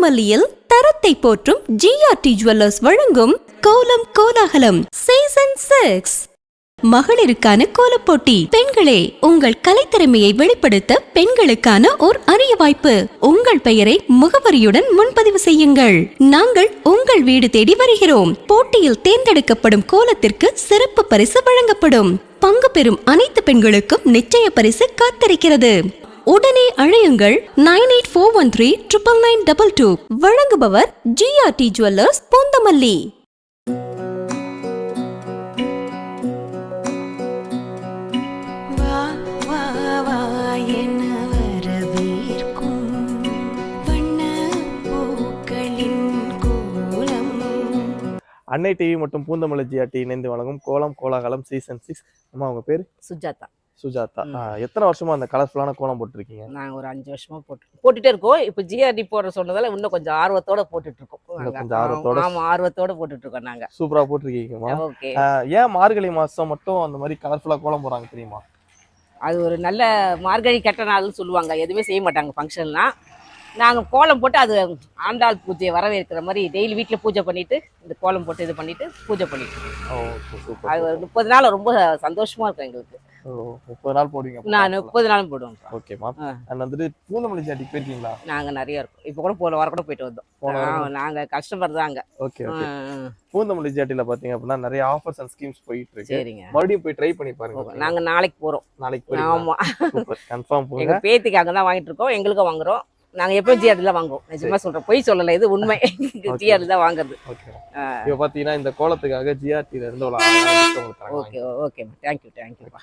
பூந்தமல்லியில் தரத்தை போற்றும் GRT jewellers வழங்கும் கோலம் கோலாகலம் சீசன் 6. மகளிருக்கான கோலப்போட்டி. பெண்களே, உங்கள் கலைத்திறமையை வெளிப்படுத்த பெண்களுக்கான ஓர் அரிய வாய்ப்பு. உங்கள் பெயரை முகவரியுடன் முன்பதிவு செய்யுங்கள். நாங்கள் உங்கள் வீடு தேடி வருகிறோம். போட்டியில் தேர்ந்தெடுக்கப்படும் கோலத்திற்கு சிறப்பு பரிசு வழங்கப்படும். பங்கு பெறும் அனைத்து பெண்களுக்கும் நிச்சய பரிசு காத்திருக்கிறது. உடனே அழையுங்கள் 9841399922. வழங்குபவர் ஜிஆர்டி ஜுவல்லர்ஸ் பூந்தமல்லி. அன்னை டிவி மற்றும் பூந்தமல்லி ஜிஆர்டி இணைந்து வழங்கும் கோலம் கோலாகலம் சீசன் 6. அம்மா, உங்க பேரு? சுஜாதா. சுஜாதா. எத்தனை வருஷமா அந்த கலர்ஃபுல்லான கோலம் போட்டுருக்கீங்க? நாங்கள் ஒரு 5 வருஷமா போட்டுட்டே இருக்கோம். இப்போ ஜிஆர்டி போடுற சொன்னதால இன்னும் கொஞ்சம் ஆர்வத்தோட போட்டுட்டு இருக்கோம். ஆர்வத்தோட போட்டுட்டு இருக்கோம். நாங்க சூப்பரா போட்டிருக்கீங்கம்மா. ஏன் மார்கழி மாசம் மட்டும் அந்த மாதிரி கலர்ஃபுல்லா கோலம் போடுறாங்க தெரியுமா? அது ஒரு நல்ல மார்கழி கெட்ட நாள்னு சொல்லுவாங்க. எதுவுமே செய்ய மாட்டாங்க ஃபங்க்ஷன்லாம். நாங்கள் கோலம் போட்டு அது ஆண்டாள் பூஜையை வரவேற்கிற மாதிரி டெய்லி வீட்டில் பூஜை பண்ணிட்டு இந்த கோலம் போட்டு இது பண்ணிட்டு பூஜை பண்ணிட்டு அது ஒரு 30 நாள் ரொம்ப சந்தோஷமா இருக்கும் எங்களுக்கு. 30 நாள் போடுவீங்க? நான் 30 நாளும் போடுவோம். ஓகேமா. வந்துட்டு பூந்தமல்லி ஜிஆர்டி போயிருக்கீங்களா? நாங்கள் நிறைய இருக்கோம். இப்போ கூட வர கூட போயிட்டு வந்தோம். நாங்கள் கஸ்டமர் தான் அங்கே. ஓகே. பூந்தமல்லி ஜிஆர்டில பாத்தீங்க அப்படின்னா நிறைய ஆஃபர்ஸ் அண்ட் ஸ்கீம்ஸ் போயிட்டு இருக்கு. சரிங்க, மறுபடியும் போய் ட்ரை பண்ணி பாருங்க. நாங்கள் நாளைக்கு போறோம். ஆமா, கன்ஃபார்ம் போங்க. எங்க பேத்திக்கு அங்கே தான் வாங்கிட்டு இருக்கோம். எங்களுக்கும் வாங்குறோம். நாங்க எப்பவும் ஜிஆர்டில வாங்குவோம். நிஜமா சொல்றேன், பொய் சொல்லல, இது உண்மை. ஜிஆர்டி தான் வாங்குறது. இப்போ பாத்தீங்கன்னா இந்த கோலத்துக்காக ஜிஆர்டில இருந்து ஒரு ஓகே ஓகே, தேங்க்யூ தேங்க்யூப்பா.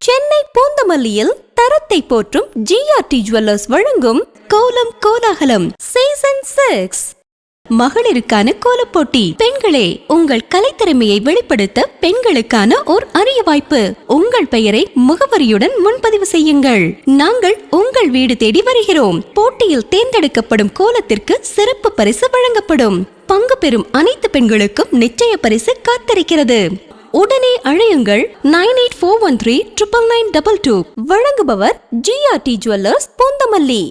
சென்னை பூந்தமல்லியில் தரத்தை போற்றும் ஜிஆர்டி ஜுவல்லர்ஸ் வழங்கும் கோலம் கோலாகலம் சீசன் 6. மகளிருக்கான கோலப்போட்டி. பெண்களே, உங்கள் கலைத்திறமையை வெளிப்படுத்த பெண்களுக்கான ஓர் அரிய வாய்ப்பு. உங்கள் பெயரை முகவரியுடன் முன்பதிவு செய்யுங்கள். நாங்கள் உங்கள் வீடு தேடி வருகிறோம். போட்டியில் தேர்ந்தெடுக்கப்படும் கோலத்திற்கு சிறப்பு பரிசு வழங்கப்படும். பங்கு பெறும் அனைத்து பெண்களுக்கும் நிச்சய பரிசு காத்திருக்கிறது. உடனே அழையுங்கள் 9841399922. வழங்குபவர் ஜிஆர்டி ஜுவல்லர்ஸ் பூந்தமல்லி.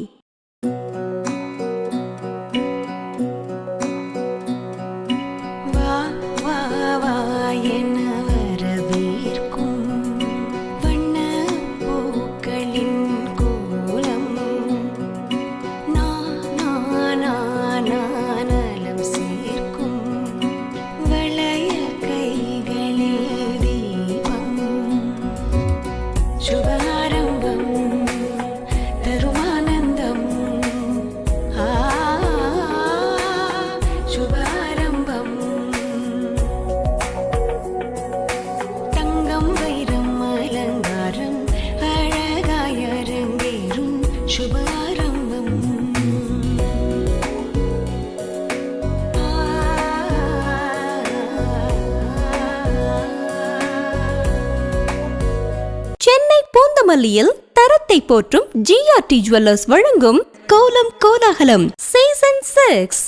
சென்னை பூந்தமல்லியில் தரத்தை போற்றும் ஜிஆர்டி ஜுவல்லர்ஸ் வழங்கும் கோலம் கோலாகலம் சீசன் 6.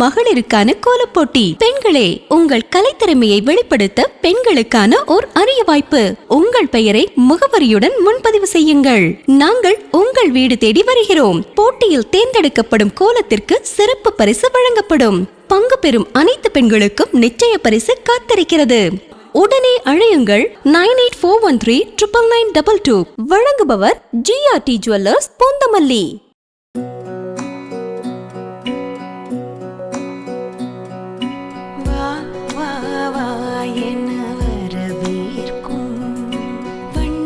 மகளிருக்கான கோலப்போட்டி. பெண்களே, உங்கள் கலைத்திறமையை வெளிப்படுத்த பெண்களுக்கான ஓர் அரிய வாய்ப்பு. உங்கள் பெயரை முகவரியுடன் முன்பதிவு செய்யுங்கள். நாங்கள் உங்கள் வீடு தேடி வருகிறோம். போட்டியில் தேர்ந்தெடுக்கப்படும் கோலத்திற்கு சிறப்பு பரிசு வழங்கப்படும். பங்கு பெறும் அனைத்து பெண்களுக்கும் நிச்சய பரிசு காத்திருக்கிறது. உடனே அழையுங்கள் 9841399922. வழங்குபவர் ஜிஆர்டி ஜுவல்லர்ஸ் பூந்தமல்லி. வா வா வா என்ன வரவேற்கும் வண்ண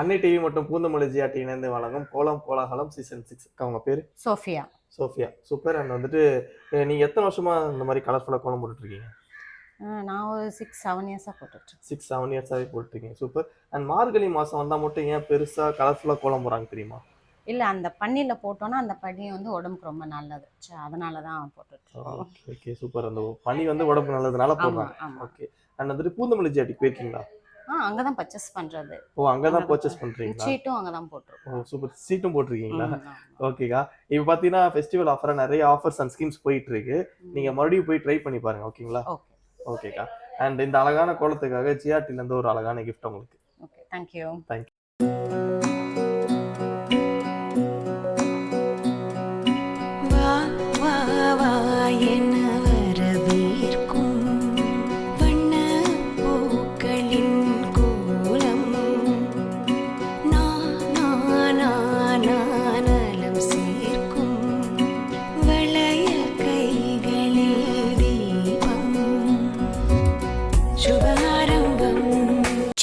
அன்னை டிவி மற்றும் பூந்தமல்லி ஜிஆர்டி இணைந்து வழங்கும் கோலம் கோலாகலம் சீசன் 6. அவங்க பேரு சோஃபியா. சோஃபியா. சூப்பர். அண்ட் வந்துட்டு நீங்க எத்தனை வருஷமா இந்த மாதிரி கலர்ஃபுல்லா கோலம் போட்டுட்டு இருக்கீங்க? நான் ஒரு 6-7 இயர்ஸாக போட்டுட்ருக்கேன். 6-7 இயர்ஸாவே போட்டுருக்கீங்க. சூப்பர். அண்ட் மார்கழி மாசம் வந்தா மட்டும் ஏன் பெருசா கலர்ஃபுல்லா கோலம் போறாங்க தெரியுமா? இல்லை, அந்த பனியில் போட்டோன்னா அந்த பனி வந்து உடம்புக்கு ரொம்ப நல்லது. அதனால தான் போட்டுட்ருக்கோம். Okay super. அந்த பனி வந்து உடம்பு நல்லதுனால போடுறாங்க. ஓகே. அண்ட் வந்துட்டு பூந்தமல்லி ஜிஆர்டி போயிருக்கீங்களா? அங்கே தான் பர்ச்சேஸ் பண்ணுறது. ஓ, அங்கதான் பர்ச்சேஸ் பண்றீங்களா? சீட்டும் அங்கே தான் போட்டிருக்கோம். ஓ சூப்பர். சீட்டும் போட்டிருக்கீங்களா? ஓகேக்கா. இப்போ பார்த்தீங்கன்னா ஃபெஸ்டிவல் ஆஃபராக நிறைய ஆஃபர்ஸ் அண்ட் ஸ்கீம்ஸ் போயிட்டு இருக்கு. நீங்க மறுபடியும் போய் ட்ரை பண்ணி பாருங்க. ஓகேங்களா? ஓகேக்கா. அண்ட் இந்த அழகான கோலத்துக்காக ஜிஆர்டில இருந்து ஒரு அழகான கிஃப்ட் உங்களுக்கு. Okay, thank you. தேங்க்யூ.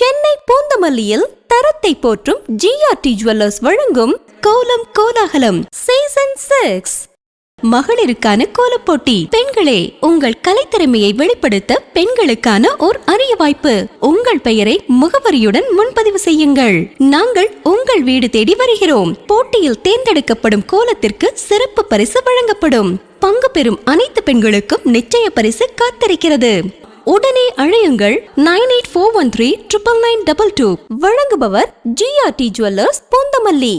சென்னை பூந்தமல்லியில் தரத்தை போற்றும் ஜிஆர்டி ஜுவல்லர்ஸ் வழங்கும் கோலம் கோலாகலம் சீசன் 6. மகளிருக்கான கோலப்போட்டி. பெண்களே, உங்கள் கலைத்திறமையை வெளிப்படுத்த பெண்களுக்கான ஓர் அரிய வாய்ப்பு. உங்கள் பெயரை முகவரியுடன் முன்பதிவு செய்யுங்கள். நாங்கள் உங்கள் வீடு தேடி வருகிறோம். போட்டியில் தேர்ந்தெடுக்கப்படும் கோலத்திற்கு சிறப்பு பரிசு வழங்கப்படும். பங்கு பெறும் அனைத்து பெண்களுக்கும் நிச்சய பரிசு காத்திருக்கிறது. உடனே அழையுங்கள் 9841399922. வழங்குபவர் ஜிஆர்டி ஜுவல்லர்ஸ் பூந்தமல்லி.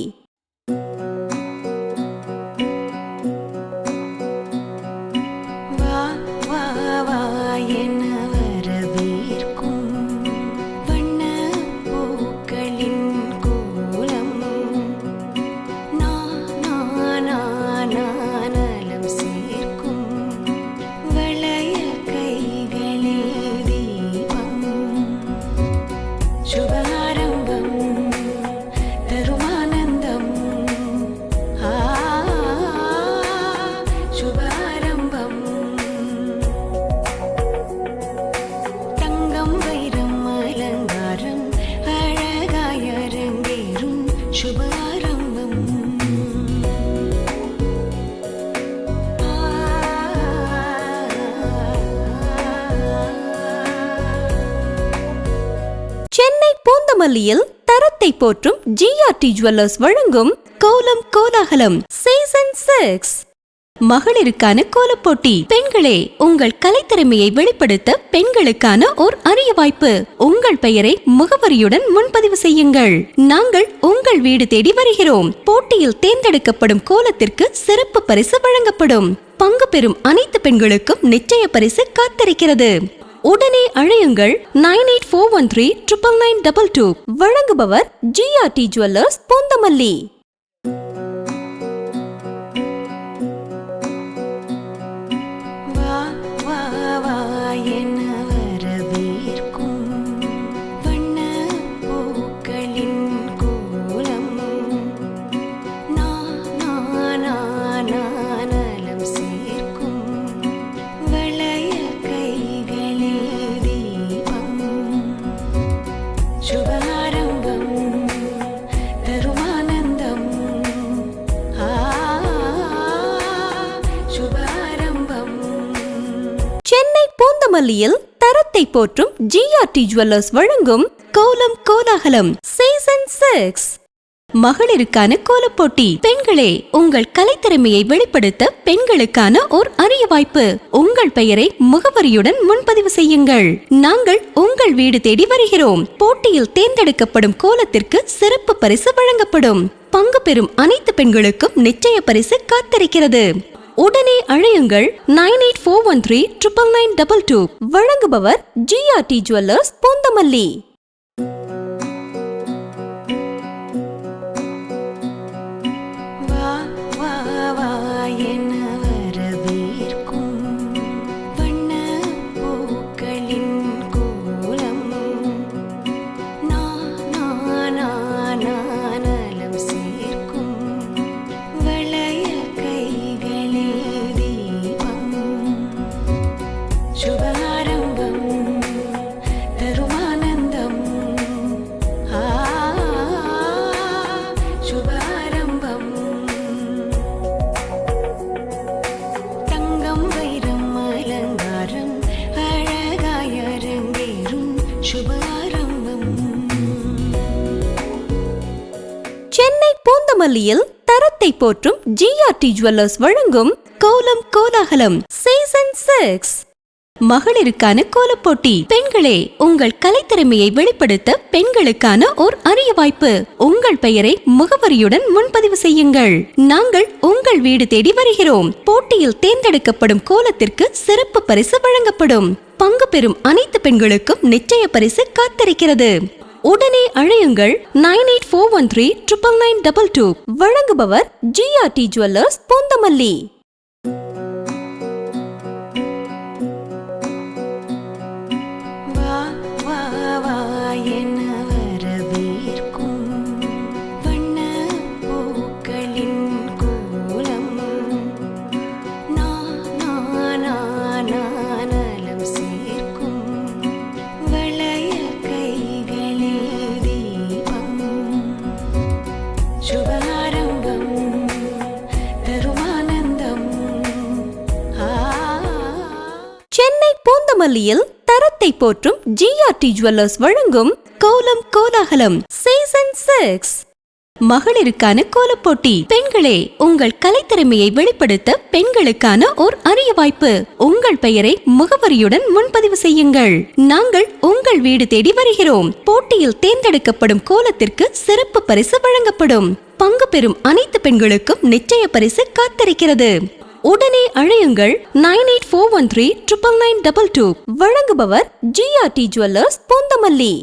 சென்னை பூந்தமல்லியில் தரத்தை போற்றும் ஜிஆர்டி ஜுவல்லர்ஸ் வழங்கும் கோலம் கோலாகலம் சீசன் 6. மகளிருக்கான கோலப்போட்டி. பெண்களே, உங்கள் கலைத்திறமையை வெளிப்படுத்த பெண்களுக்கான ஓர் அரிய வாய்ப்பு. உங்கள் பெயரை முகவரியுடன் முன்பதிவு செய்யுங்கள். நாங்கள் உங்கள் வீடு தேடி வருகிறோம். போட்டியில் தேர்ந்தெடுக்கப்படும் கோலத்திற்கு சிறப்பு பரிசு வழங்கப்படும். பங்கு பெறும் அனைத்து பெண்களுக்கும் நிச்சய பரிசு காத்திருக்கிறது. உடனே அழையுங்கள் 9841399922. வழங்குபவர் ஜிஆர்டி ஜுவல்லர்ஸ் பூந்தமல்லி. சென்னை பூந்தமல்லியில் தரத்தை போற்றும் ஜிஆர்டி ஜுவல்லர்ஸ் வழங்கும் கோலம் கோலாகலம் சீசன் 6. மகளிருக்கான கோலப்போட்டி. பெண்களே, உங்கள் கலைத்திறமையை வெளிப்படுத்த பெண்களுக்கான ஓர் அரிய வாய்ப்பு. உங்கள் பெயரை முகவரியுடன் முன்பதிவு செய்யுங்கள். நாங்கள் உங்கள் வீடு தேடி வருகிறோம். போட்டியில் தேர்ந்தெடுக்கப்படும் கோலத்திற்கு சிறப்பு பரிசு வழங்கப்படும். பங்கு பெறும் அனைத்து பெண்களுக்கும் நிச்சய பரிசு காத்திருக்கிறது. உடனே அழையுங்கள் 9841399922. வழங்குபவர் ஜிஆர்டி ஜுவல்லர்ஸ் பூந்தமல்லி. शुभारंभम तरुमानंदम பூந்தமல்லியில் தரத்தை போற்றும் ஜிஆர்டி ஜுவல்லர்ஸ் வழங்கும் கோலம் கோலாகலம் சீசன் 6. மகளிருக்கான கோலப்போட்டி. பெண்களே, உங்கள் கலைத்திறமையை வெளிப்படுத்த பெண்களுக்கான ஓர் அரிய வாய்ப்பு. உங்கள் பெயரை முகவரியுடன் முன்பதிவு செய்யுங்கள். நாங்கள் உங்கள் வீடு தேடி வருகிறோம். போட்டியில் தேர்ந்தெடுக்கப்படும் கோலத்திற்கு சிறப்பு பரிசு வழங்கப்படும். பங்கு பெறும் அனைத்து பெண்களுக்கும் நிச்சய பரிசு காத்திருக்கிறது. உடனே அழையுங்கள் 9841399922. வழங்குபவர் ஜிஆர்டி ஜுவல்லர்ஸ் பூந்தமல்லி. சென்னை பூந்தமல்லியில் தரத்தை போற்றும் ஜிஆர்டி ஜுவல்லர்ஸ் வழங்கும் கோலம் கோலாகலம் சீசன் 6. மகளிருக்கான கோலப்போட்டி. பெண்களே, உங்கள் கலைத்திறமையை வெளிப்படுத்த பெண்களுக்கான ஓர் அரிய வாய்ப்பு. உங்கள் பெயரை முகவரியுடன் முன்பதிவு செய்யுங்கள். நாங்கள் உங்கள் வீடு தேடி வருகிறோம். போட்டியில் தேர்ந்தெடுக்கப்படும் கோலத்திற்கு சிறப்பு பரிசு வழங்கப்படும். பங்கு பெறும் அனைத்து பெண்களுக்கும் நிச்சய பரிசு காத்திருக்கிறது. உடனே அழையுங்கள் 9841399922. வழங்குபவர் ஜிஆர்டி ஜுவல்லர்ஸ் பூந்தமல்லி.